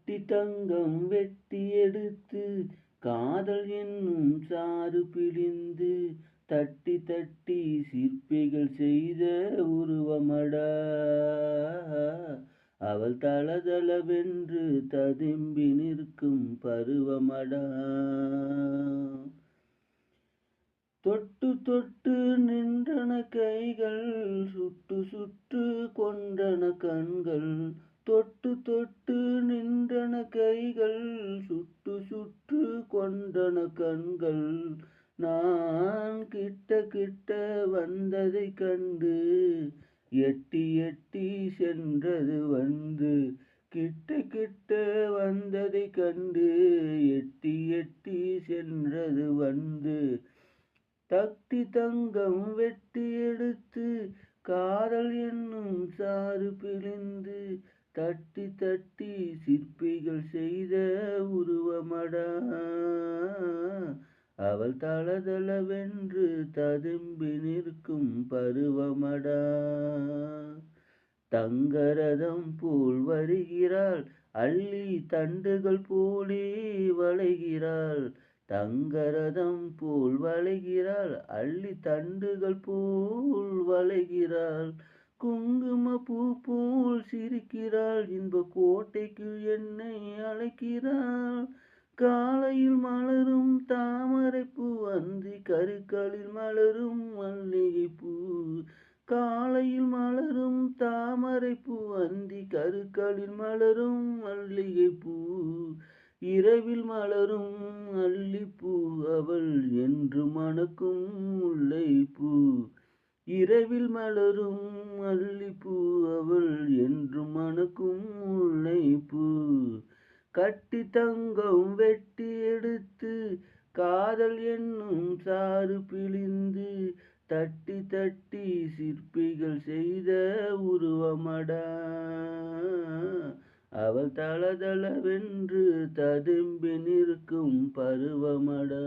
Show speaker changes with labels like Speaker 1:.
Speaker 1: கட்டி தங்கம் வெட்டி எடுத்து காதல் என்னும் சாறு பிழிந்து தட்டி தட்டி சிற்பிகள் செய்த உருவமடா அவள் தளதளவென்று ததும்பி நிற்கும் பருவமடா. தொட்டு தொட்டு நின்றன கைகள் சுட்டு சுட்டு கொண்டன கண்கள். தொட்டு தொட்டு நின்றன கைகள் சுட்டு சுட்டு கொண்டன கண்கள். நான் கிட்ட கிட்ட வந்ததைக் கண்டு எட்டி எட்டி சென்றது வந்து. கிட்ட கிட்ட வந்ததைக் கண்டு எட்டி எட்டி சென்றது வந்து. தட்டி தங்கம் வெட்டி எடுத்து காதல் என்னும் சாறு பிழிந்து தட்டி தட்டி சிற்பிகள் செய்த உருவமடா அவள் தளதளவென்று ததும்பி நிற்கும் பருவமடா. தங்கரதம் போல் வருகிறாள் அள்ளி தண்டுகள் போலே வளைகிறாள். தங்கரதம் போல் வளைகிறாள் அள்ளி தண்டுகள் போல் வளைகிறாள். குங்கும பூ போல் சிரிக்கிறாள் இன்ப கோட்டைக்கு என்னை அழைக்கிறாள். காலையில் மலரும் தாமரை பூ அந்தி கருக்களில் மலரும் மல்லிகை பூ. காலையில் மலரும் தாமரை பூ அந்தி கருக்களில் மலரும் மல்லிகை பூ. இரவில் மலரும் அல்லிப்பூ அவள் என்று மணக்கும் முல்லைப்பூ. இரவில் மலரும் அல்லிப்பூ அவள் என்று மணக்கும் முல்லைப்பூ. கட்டி தங்கம் வெட்டி எடுத்து காதல் என்னும் சாறு பிழிந்து தட்டி தட்டி சிற்பிகள் செய்த உருவமடா அவள் தளதளவென்று ததும்பி நிற்கும் பருவமடா.